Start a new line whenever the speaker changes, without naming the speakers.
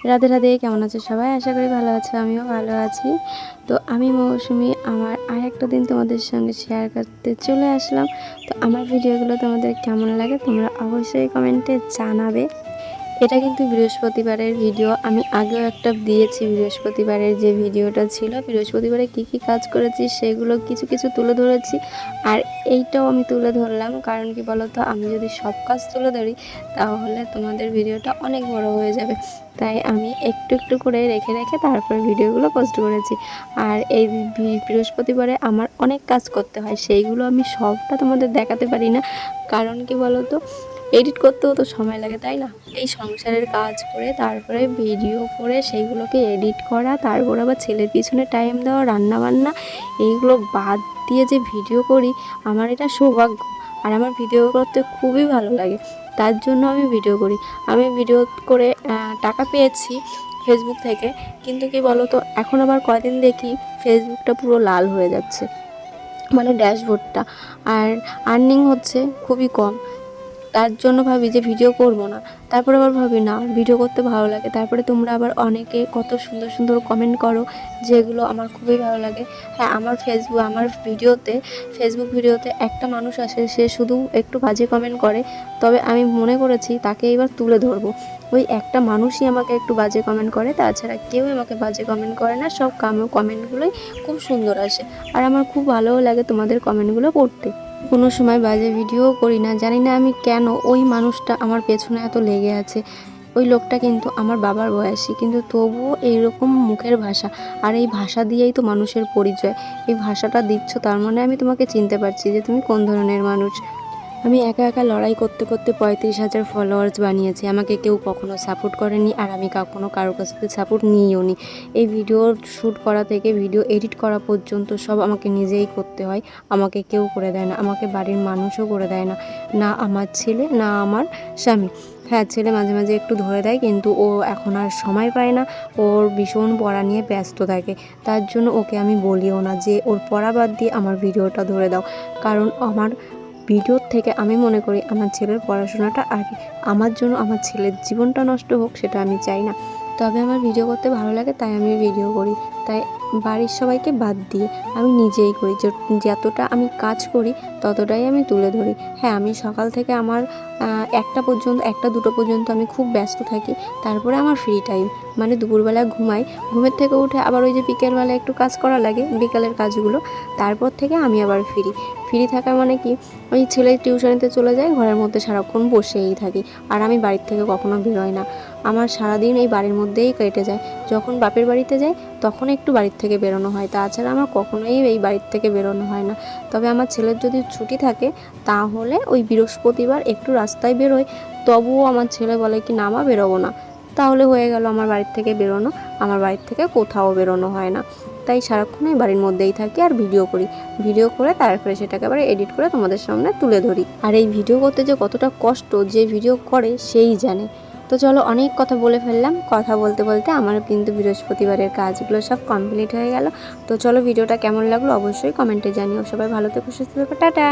রাধে রাধে, কেমন আছে সবাই? আশা করি ভালো আছে, আমিও ভালো আছি। তো আমি মৌসুমি আমার আরেকটা দিন তোমাদের সঙ্গে শেয়ার করতে চলে আসলাম। তো আমার ভিডিওগুলো তোমাদের কেমন লাগে তোমরা অবশ্যই কমেন্টে জানাবে। এটা কিন্তু বৃহস্পতিবারের ভিডিও। আমি আগেও একটা দিয়েছি, বৃহস্পতিবারের যে ভিডিওটা ছিল, বৃহস্পতিবারে কি কি কাজ করেছি সেগুলো কিছু কিছু তুলে ধরেছি। আর এইটাও আমি তুলে ধরলাম, কারণ কি বলতো, আমি যদি সব কাজ তুলে ধরি তাহলে তোমাদের ভিডিওটা অনেক বড় হয়ে যাবে। তাই আমি একটু একটু করে রেখে রেখে তারপরে ভিডিওগুলো পোস্ট করেছি। আর এই বৃহস্পতিবারে আমার অনেক কাজ করতে হয়, সেইগুলো আমি সবটা তোমাদের দেখাতে পারি না। কারণ কি বলতো, এডিট করতেও তো সময় লাগে, তাই না? এই সংসারের কাজ করে তারপরে ভিডিও করে সেইগুলোকে এডিট করা, তারপর আবার ছেলের পিছনে টাইম দেওয়া, রান্নাবান্না, এইগুলো বাদ দিয়ে যে ভিডিও করি, আমার এটা সৌভাগ্য। আর আমার ভিডিও করতে খুবই ভালো লাগে, তার জন্য আমি ভিডিও করি। আমি ভিডিও করে টাকা পেয়েছি ফেসবুক থেকে, কিন্তু কি বলো তো, এখন আবার কয়দিন দেখি ফেসবুকটা পুরো লাল হয়ে যাচ্ছে, মানে ড্যাশবোর্ডটা, আর আর্নিং হচ্ছে খুবই কম। তার জন্য ভাবি যে ভিডিও করব না, তারপরে আবার ভাবি না, ভিডিও করতে ভালো লাগে। তারপরে তোমরা আবার অনেকে কত সুন্দর সুন্দর কমেন্ট করো, যেগুলো আমার খুবই ভালো লাগে। হ্যাঁ, আমার ফেসবুক ভিডিওতে একটা মানুষ আসে, সে শুধু একটু বাজে কমেন্ট করে, তবে আমি মনে করেছি তাকে এবার তুলে ধরবো। ওই একটা মানুষই আমাকে একটু বাজে কমেন্ট করে, তাছাড়া কেউ আমাকে বাজে কমেন্ট করে না। সব কমেন্টগুলোই খুব সুন্দর আসে, আর আমার খুব ভালোও লাগে তোমাদের কমেন্টগুলো পড়তে। কোনো সময় বাজে ভিডিও করি না, জানি না আমি কেন ওই মানুষটা আমার পেছনে এত লেগে আছে। ওই লোকটা কিন্তু আমার বাবার বয়সী, কিন্তু তবুও এইরকম মুখের ভাষা, আর এই ভাষা দিয়েই তো মানুষের পরিচয়। এই ভাষাটা দিচ্ছ, তার মানে আমি তোমাকে চিনতে পারছি যে তুমি কোন ধরনের মানুষ। আমি একা একা লড়াই করতে করতে 35,000 ফলোয়ার্স বানিয়েছি। আমাকে কেউ কখনো সাপোর্ট করেনি, আর আমি কখনো কারোর কাছ থেকে সাপোর্ট নিইও নি। এই ভিডিও শ্যুট করা থেকে ভিডিও এডিট করা পর্যন্ত সব আমাকে নিজেই করতে হয়। আমাকে কেউ করে দেয় না, আমাকে বাড়ির মানুষও করে দেয় না, না আমার ছেলে, না আমার স্বামী। হ্যাঁ, ছেলে মাঝে মাঝে একটু ধরে দেয়, কিন্তু ও এখন আর সময় পায় না, ওর ভীষণ পড়া নিয়ে ব্যস্ত থাকে। তার জন্য ওকে আমি বলিও না যে ওর পড়া বাদ দিয়ে আমার ভিডিওটা ধরে দাও, কারণ আমার ভিডিওর থেকে আমি মনে করি আমার ছেলের পড়াশোনাটা আগে। আমার জন্য আমার ছেলের জীবনটা নষ্ট হোক সেটা আমি চাই না। তবে আমার ভিডিও করতে ভালো লাগে, তাই আমি ভিডিও করি। তাই বাড়ির সবাইকে বাদ দিয়ে আমি নিজেই করি। যতটা আমি কাজ করি ততটাই আমি তুলে ধরি। হ্যাঁ, আমি সকাল থেকে আমার 1টা 2টো পর্যন্ত আমি খুব ব্যস্ত থাকি। তারপরে আমার ফ্রি টাইম, মানে দুপুরবেলা ঘুমাই, ঘুমের থেকে উঠে আবার ওই যে বিকেলবেলা একটু কাজ করা লাগে, বিকালের কাজগুলো। তারপর থেকে আমি আবার ফ্রি থাকা মানে কি, ওই ছেলে টিউশনিতে চলে যায়, ঘরের মধ্যে সারাক্ষণ বসেই থাকি, আর আমি বাড়ির থেকে কখনো বেরোই না। আমার সারাদিন এই বাড়ির মধ্যেই কেটে যায়। যখন বাপের বাড়িতে যাই তখন একটু বাড়ির থেকে বেরোনো হয়, তাছাড়া আমার কখনোই এই বাড়ির থেকে বেরোনো হয় না। তবে আমার ছেলের যদি ছুটি থাকে তাহলে ওই বৃহস্পতিবার একটু রাস্তায় বেরোয়, তবুও আমার ছেলে বলে কি, না মা, বেরোবো না। তাহলে হয়ে গেল আমার বাড়ির থেকে বেরোনো। আমার বাড়ির থেকে কোথাও বেরোনো হয় না। তাই সারাক্ষণ ওই বাড়ির মধ্যেই থাকি আর ভিডিও করি। ভিডিও করে তারপরে সেটাকে আবার এডিট করে তোমাদের সামনে তুলে ধরি। আর এই ভিডিও করতে যে কতটা কষ্ট, যে ভিডিও করে সেই জানে। তো চলো, অনেক কথা বলে ফেললাম। কথা বলতে বলতে আমার কিন্তু বৃহস্পতিবারের কাজগুলো সব কমপ্লিট হয়ে গেল। তো চলো, ভিডিওটা কেমন লাগলো অবশ্যই কমেন্টে জানিও। সবাই ভালো থেকো, সুস্থ থেকো, টাটা।